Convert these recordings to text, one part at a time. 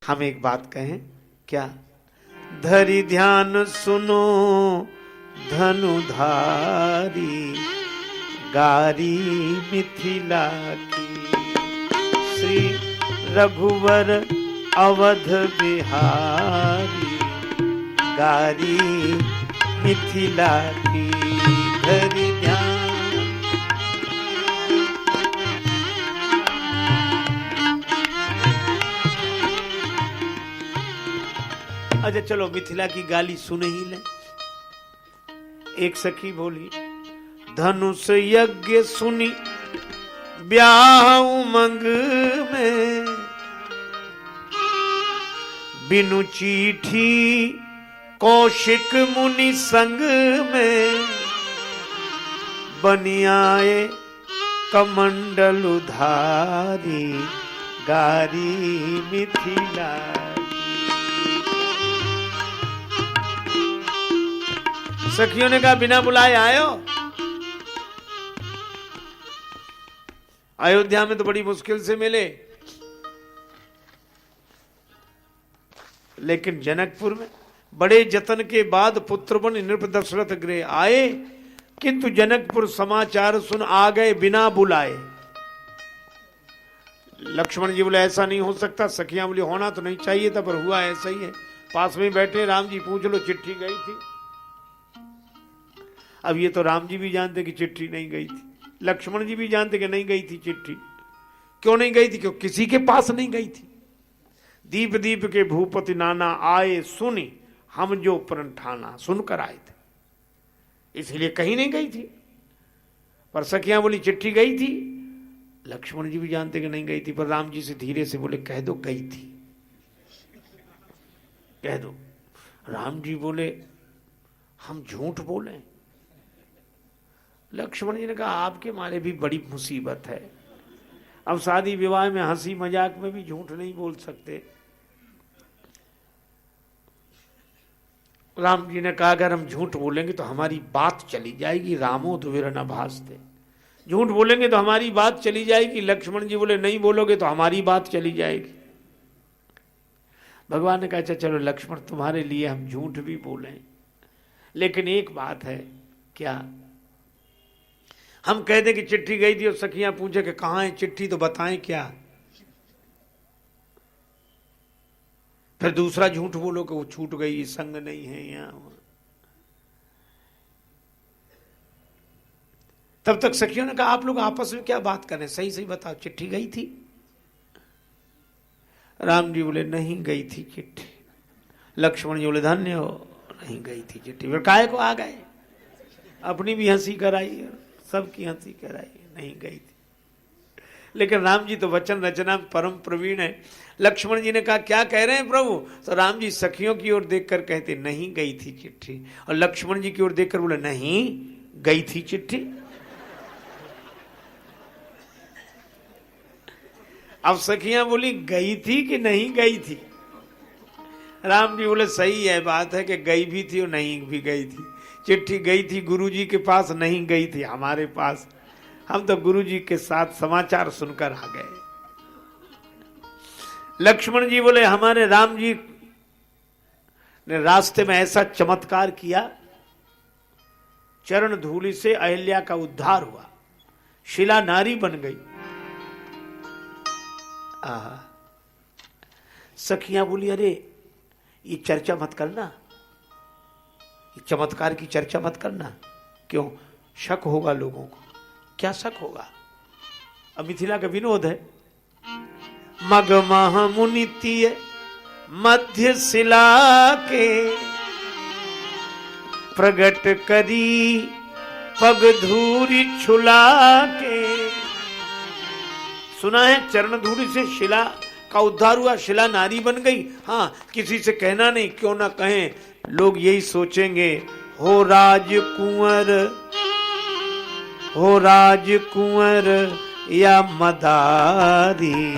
हम एक बात कहें क्या? धरि ध्यान सुनो धनुधारी, गारी मिथिला की। श्री रघुवर अवध बिहारी, गारी मिथिला की। धरि ध्यान। अच्छा चलो मिथिला की गाली सुन ही ले। एक सखी बोली, धनुष यज्ञ सुनी ब्याह उमंग में, बिनु चीठी कौशिक मुनि संग में, बनियाए कमंडल उधारी, गारी मिथिला। सखियों ने कहा बिना बुलाए आयो? अयोध्या में तो बड़ी मुश्किल से मिले, लेकिन जनकपुर में बड़े जतन के बाद पुत्र बन नृप दशरथ गृह आए, किंतु जनकपुर समाचार सुन आ गए बिना बुलाए। लक्ष्मण जी बोले ऐसा नहीं हो सकता। सखियां बोली होना तो नहीं चाहिए था, पर हुआ ऐसा ही है। पास में बैठे राम जी, पूछ लो चिट्ठी गई थी? अब ये तो राम जी भी जानते कि चिट्ठी नहीं गई थी, लक्ष्मण जी भी जानते कि नहीं गई थी चिट्ठी। क्यों नहीं गई थी? क्यों किसी के पास नहीं गई थी। दीप दीप के भूपति नाना आए सुनी, हम जो प्रण ठाना, सुनकर आए थे, इसलिए कहीं नहीं गई थी। पर सखियां बोली चिट्ठी गई थी। लक्ष्मण जी भी जानते कि नहीं गई थी, पर राम जी से धीरे से बोले कह दो गई थी, कह दो। राम जी बोले हम झूठ बोले? लक्ष्मण जी ने कहा आपके मारे भी बड़ी मुसीबत है। अब शादी विवाह में हंसी मजाक में भी झूठ नहीं बोल सकते। राम जी ने कहा अगर हम झूठ बोलेंगे तो हमारी बात चली जाएगी। रामो दुविर न भासते, झूठ बोलेंगे तो हमारी बात चली जाएगी। लक्ष्मण जी बोले नहीं बोलोगे तो हमारी बात चली जाएगी। भगवान ने कहा अच्छा चलो लक्ष्मण तुम्हारे लिए हम झूठ भी बोलें, लेकिन एक बात है। क्या? हम कह दें कि चिट्ठी गई थी और सखियां पूछे कि कहां है चिट्ठी, तो बताएं क्या? फिर दूसरा झूठ बोलो कि वो छूट गई, संग नहीं है यहां। तब तक सखियों ने कहा आप लोग आपस में क्या बात कर रहे हैं, सही सही बताओ चिट्ठी गई थी? राम जी बोले नहीं गई थी चिट्ठी। लक्ष्मण जी बोले धन्य हो, नहीं गई थी चिट्ठी। फिर काहे को आ गए? अपनी भी हंसी कराई, सबकी हंसी कराई, नहीं गई थी। लेकिन राम जी तो वचन रचना परम प्रवीण है। लक्ष्मण जी ने कहा क्या कह रहे हैं प्रभु? तो राम जी सखियों की ओर देखकर कहते नहीं गई थी चिट्ठी, और लक्ष्मण जी की ओर देखकर बोले नहीं गई थी चिट्ठी। अब सखियां बोली गई थी कि नहीं गई थी? राम जी बोले सही है, बात है कि गई भी थी और नहीं भी गई थी। चिट्ठी गई थी गुरुजी के पास, नहीं गई थी हमारे पास। हम तो गुरुजी के साथ समाचार सुनकर आ गए। लक्ष्मण जी बोले हमारे राम जी ने रास्ते में ऐसा चमत्कार किया, चरण धूलि से अहिल्या का उद्धार हुआ, शिला नारी बन गई। सखियां बोली अरे ये चर्चा मत करना, ये चमत्कार की चर्चा मत करना। क्यों? शक होगा लोगों को। क्या शक होगा? अब मिथिला का विनोद है। मग मह मुनितीय मध्य शिला के, प्रगट करी पग धूरी छुला के। सुना है चरण धूरी से शिला का उद्धार हुआ, शिला नारी बन गई। हाँ, किसी से कहना नहीं, क्यों ना कहें, लोग यही सोचेंगे हो राजकुंवर या मदारी,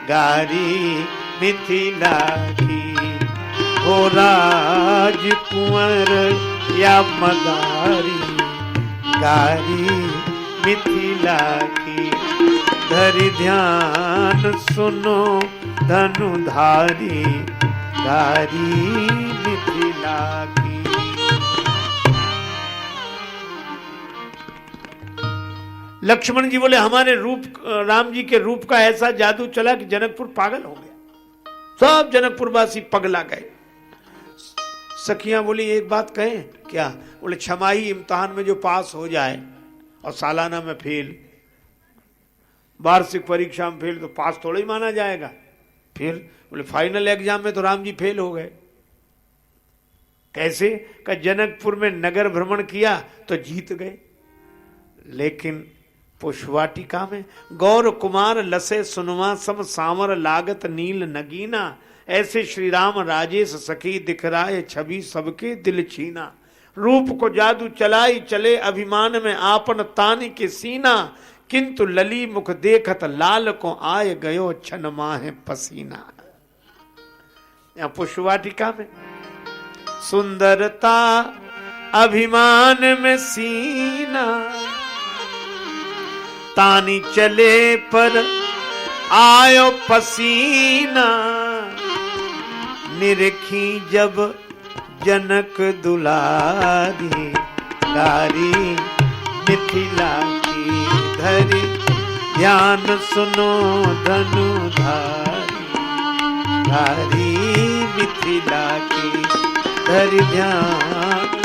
गारी मिथिला की। हो राजकुंवर या मदारी, गारी मिथिला की। धरि ध्यान सुनो धनुधारी धारी मिथिला की। लक्ष्मण जी बोले हमारे रूप, राम जी के रूप का ऐसा जादू चला कि जनकपुर पागल हो गया, सब जनकपुरवासी पगला गए। सखियां बोली एक बात कहें क्या? बोले छमाही इम्तिहान में जो पास हो जाए और सालाना में फेल, वार्षिक परीक्षा में फेल, तो पास थोड़ा ही माना जाएगा। फिर बोले फाइनल एग्जाम में तो राम जी फेल हो गए। कैसे? का जनकपुर में नगर भ्रमण किया तो जीत गए, लेकिन पुष्पवाटिका में गौर कुमार लसे सुनवा सब सामर लागत नील नगीना, ऐसे श्री राम राजेश सखी दिखराए छवि सबके दिल छीना। रूप को जादू चलाई चले अभिमान में आपन तान के सीना, किंतु लली मुख देखत लाल को आए गयो छन माहे पसीना। यहाँ पुष्पवाटिका में सुंदरता अभिमान में सीना, तानी चले पर आयो पसीना, निरखी जब जनक दुलारी दारी मिथिला की धरी, ध्यान सुनो धनुधारी धारी मिथिला की धरी ध्यान।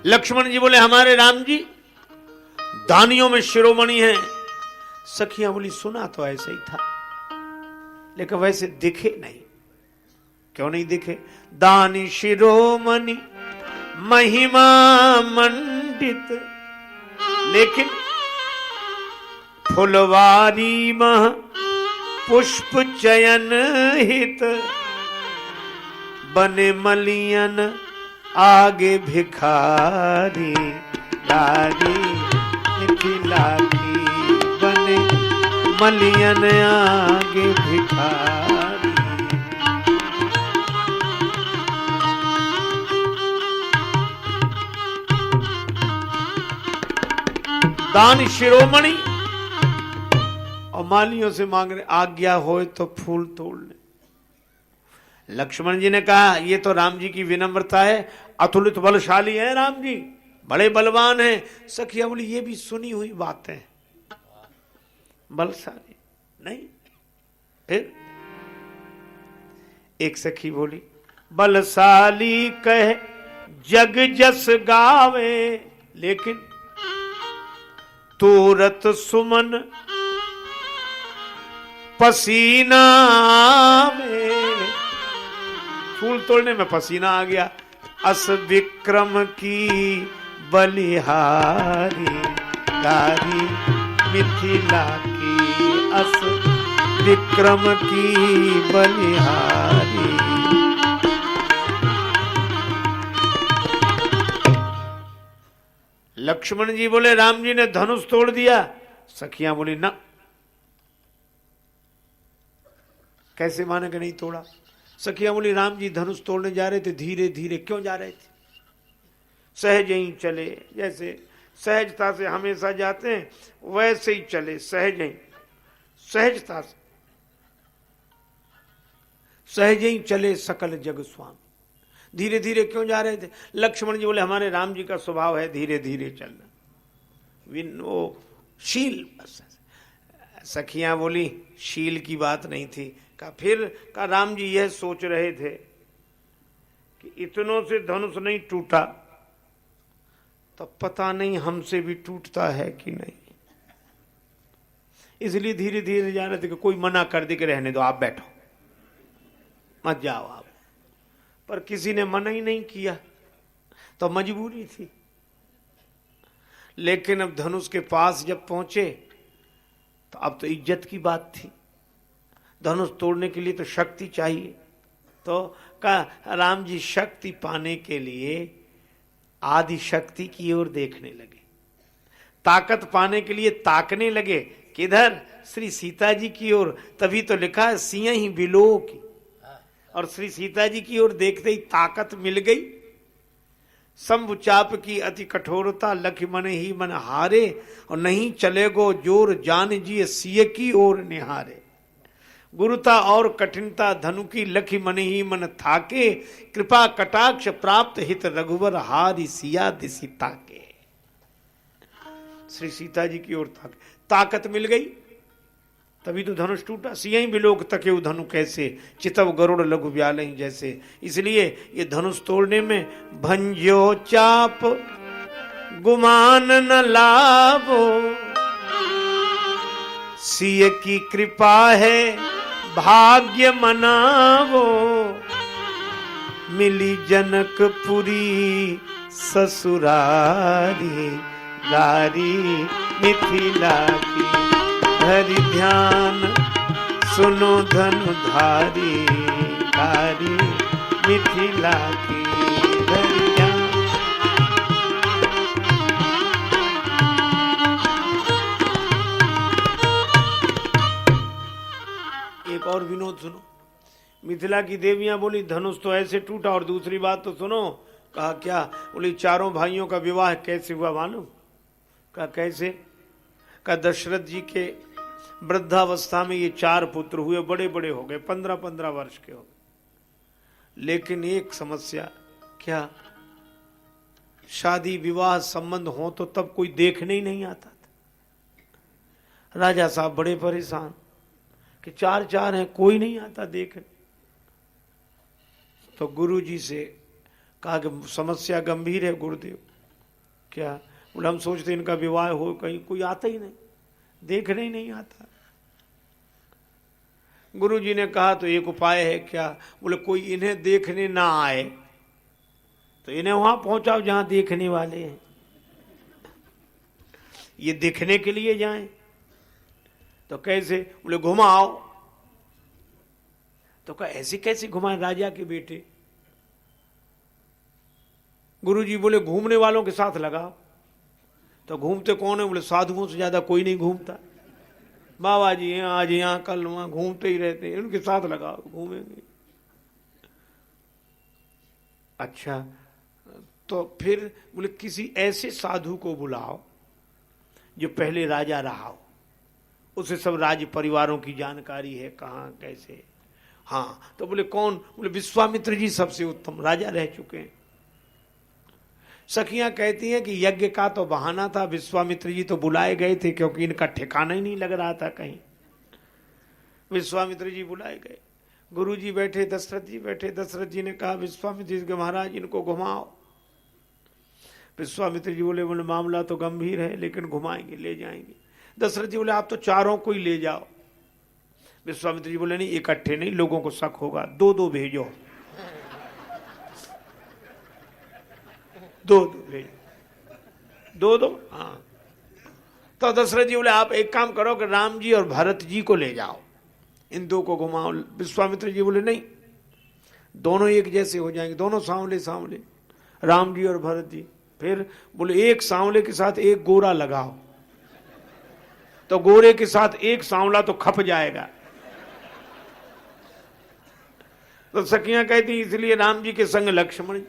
लक्ष्मण जी बोले हमारे राम जी दानियों में शिरोमणि हैं। सखियां बोली सुना तो ऐसे ही था, लेकिन वैसे दिखे नहीं। क्यों नहीं दिखे? दानी शिरोमणि महिमा मंडित, लेकिन फुलवारी मह पुष्प चयन हित, बने मलियन आगे भिखारी दारी मिथिला की, बने मलियन आगे भिखारी। दान शिरोमणि और मालियों से मांग रहे आज्ञा होए तो फूल तोड़ ले। लक्ष्मण जी ने कहा ये तो राम जी की विनम्रता है, अतुलित बलशाली है राम जी, बड़े बलवान हैं। सखिया बोली ये भी सुनी हुई बातें, बलशाली नहीं। फिर एक सखी बोली बलशाली कहे जग जस गावे, लेकिन तूरत सुमन पसीना में, फूल तोड़ने में पसीना आ गया। अस विक्रम की बलिहारी दारी मिथिला की, अस विक्रम की बलिहारी। लक्ष्मण जी बोले राम जी ने धनुष तोड़ दिया। सखियां बोली ना, कैसे माने कि नहीं तोड़ा? सखिया बोली राम जी धनुष तोड़ने जा रहे थे, धीरे धीरे क्यों जा रहे थे? सहज ही चले, जैसे सहजता से हमेशा जाते हैं वैसे ही चले, सहज ही, सहजता से सहज ही चले सकल जग स्वामी। धीरे धीरे क्यों जा रहे थे? लक्ष्मण जी बोले हमारे राम जी का स्वभाव है धीरे धीरे चलना, वो शील। बस सखियां बोली शील की बात नहीं थी। का फिर का राम जी यह सोच रहे थे कि इतनों से धनुष नहीं टूटा तो पता नहीं हमसे भी टूटता है कि नहीं, इसलिए धीरे धीरे जा रहे थे कि कोई मना कर दे कि रहने दो, आप बैठो मत जाओ आप। पर किसी ने मना ही नहीं किया तो मजबूरी थी। लेकिन अब धनुष के पास जब पहुंचे तो अब तो इज्जत की बात थी। धनुष तोड़ने के लिए तो शक्ति चाहिए, तो का राम जी शक्ति पाने के लिए आदि शक्ति की ओर देखने लगे, ताकत पाने के लिए ताकने लगे किधर? श्री सीता जी की ओर। तभी तो लिखा है सिंह ही बिलो की, और श्री सीता जी की ओर देखते ही ताकत मिल गई। शंभु चाप की अति कठोरता, लख मन ही मन हारे, और नहीं चलेगो जोर जान जी सिय की ओर निहारे। गुरुता और कठिनता धनु की, लखी मन ही मन थाके, कृपा कटाक्ष प्राप्त हित रघुवर हारि सिया दिसी ताके। श्री सीता जी की ओर ताके, ताकत मिल गई तभी तो धनुष टूटा। सियहि बिलोक तके धनु कैसे, चितव गरुड़ लघु व्यालहि जैसे। इसलिए ये धनुष तोड़ने में भंजो चाप गुमान न लाभो, सिय की कृपा है भाग्य मनावो, मिली जनकपुरी ससुरारी, गारी मिथिला की हरि ध्यान सुनो धनुधारी, गारी मिथिला की हरि ध्यान। एक और विनोद सुनो। मिथिला की देवियां बोली धनुष तो ऐसे टूटा, और दूसरी बात तो सुनो। कहा क्या? बोली चारों भाइयों का विवाह कैसे हुआ मालूम? कहा कैसे? कहा दशरथ जी के वृद्धावस्था में ये 4 पुत्र हुए, बड़े बड़े हो गए, 15-15 वर्ष के हो गए। लेकिन एक समस्या क्या? शादी विवाह संबंध हो तो तब कोई देखने ही नहीं आता था। राजा साहब बड़े परेशान कि 4 हैं, कोई नहीं आता देखने। तो गुरु जी से कहा कि समस्या गंभीर है गुरुदेव। क्या? बोले हम सोचते इनका विवाह हो, कहीं कोई आता ही नहीं, देखने ही नहीं आता। गुरु जी ने कहा तो एक उपाय है। क्या? बोले कोई इन्हें देखने ना आए तो इन्हें वहां पहुंचाओ जहां देखने वाले हैं, ये दिखने के लिए जाएं। तो कैसे? बोले घुमाओ। तो कहा ऐसे कैसे घुमाए राजा के बेटे? गुरु जी बोले घूमने वालों के साथ लगाओ। तो घूमते कौन है? बोले साधुओं से ज्यादा कोई नहीं घूमता। बाबा जी हैं, आज यहाँ कल वहां घूमते ही रहते हैं, उनके साथ लगाओ, घूमेंगे। अच्छा, तो फिर बोले किसी ऐसे साधु को बुलाओ जो पहले राजा रहा हो, उसे सब राज्य परिवारों की जानकारी है, कहाँ कैसे। हाँ, तो बोले कौन? बोले विश्वामित्र जी सबसे उत्तम, राजा रह चुके हैं। सखियां कहती हैं कि यज्ञ का तो बहाना था, विश्वामित्र जी तो बुलाए गए थे क्योंकि इनका ठिकाना ही नहीं लग रहा था कहीं। विश्वामित्र जी बुलाए गए, गुरु जी बैठे, दशरथ जी बैठे। दशरथ जी ने कहा विश्वामित्र जी के महाराज इनको घुमाओ। विश्वामित्र जी बोले मामला तो गंभीर है लेकिन घुमाएंगे, ले जाएंगे। दशरथ जी बोले आप तो चारों को ही ले जाओ। विश्वामित्र जी बोले नहीं, इकट्ठे नहीं, लोगों को शक होगा, 2-2 भेजो, 2-2 भेजो, 2-2। हाँ, तो दशरथ जी बोले आप एक काम करो कि राम जी और भरत जी को ले जाओ, इन 2 को घुमाओ। विश्वामित्र जी बोले नहीं, दोनों एक जैसे हो जाएंगे, दोनों सांवले सांवले, राम जी और भरत जी। फिर बोले एक सांवले के साथ एक गोरा लगाओ, तो गोरे के साथ एक सांवला तो खप जाएगा। तो सखियां कहती इसलिए राम जी के संग लक्ष्मण जी।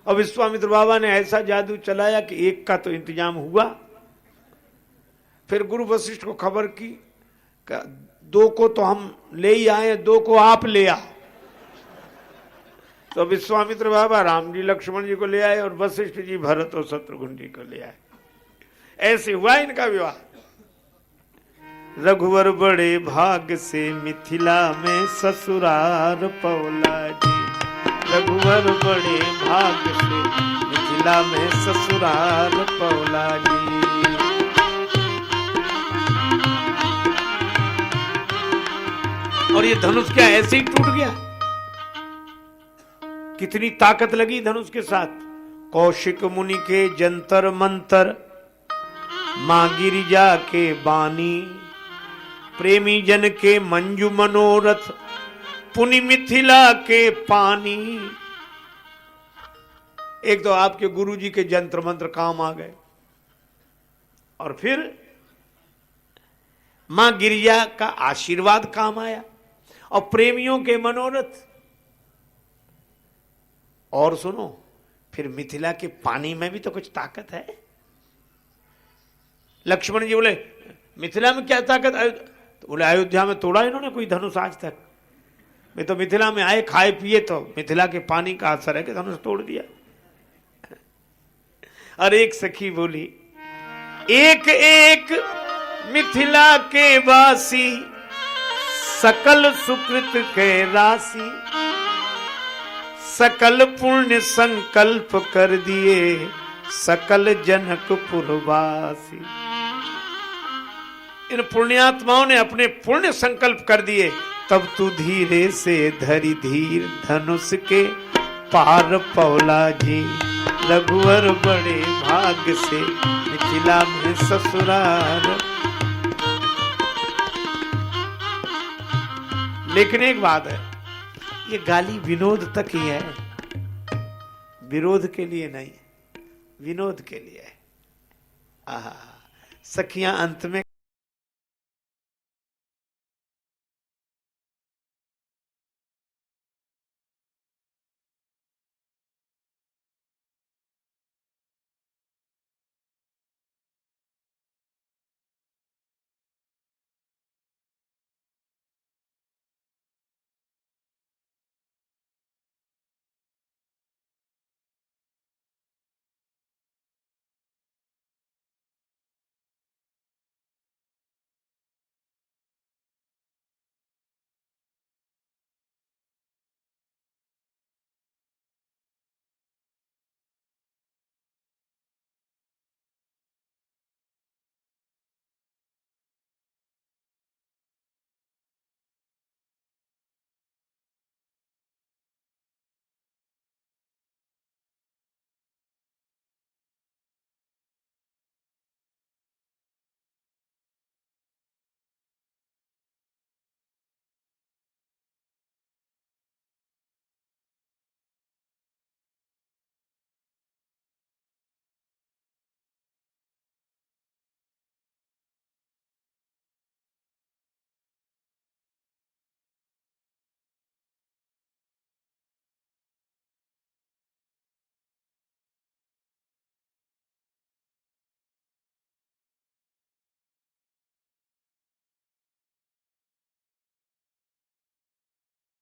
और विश्वामित्र बाबा ने ऐसा जादू चलाया कि एक का तो इंतजाम हुआ। फिर गुरु वशिष्ठ को खबर की, 2 को तो हम ले ही आए, 2 को आप ले आओ। तो विश्वामित्र बाबा राम जी लक्ष्मण जी को ले आए और वशिष्ठ जी भरत और शत्रुघ्न जी को ले आए। ऐसे हुआ इनका विवाह। रघुवर बड़े भाग से मिथिला में ससुरार पौला जी, रघुवर बड़े भाग से मिथिला में ससुरार पौला जी। और ये धनुष क्या ऐसे ही टूट गया? कितनी ताकत लगी धनुष के साथ। कौशिक मुनि के जंतर मंतर, मां गिरिजा के बानी, प्रेमी जन के मंजू मनोरथ, पुनि मिथिला के पानी। एक तो आपके गुरु जी के जंत्र मंत्र काम आ गए, और फिर मां गिरिजा का आशीर्वाद काम आया, और प्रेमियों के मनोरथ। और सुनो, फिर मिथिला के पानी में भी तो कुछ ताकत है। लक्ष्मण जी बोले मिथिला में क्या ताकत है? तो बोले अयोध्या में तोड़ा इन्होंने कोई धनुष आज तक? वे तो मिथिला में आए, खाए पिए, तो मिथिला के पानी का असर है कि धनुष तोड़ दिया। और एक सखी बोली, एक एक मिथिला के वासी, सकल सुकृत के राशि, सकल पुण्य संकल्प कर दिए, सकल जनकपुरवासी। इन पुण्यात्माओं ने अपने पुण्य संकल्प कर दिए, तब तू धीरे से धरी धीर धनुष के पार पौला जी। रघुवर बड़े भाग्य से मिथिला में ससुराल। लेकिन एक बात है, ये गाली विनोद तक ही है, विरोध के लिए नहीं, विनोद के लिए है। आहा, सखियां अंत में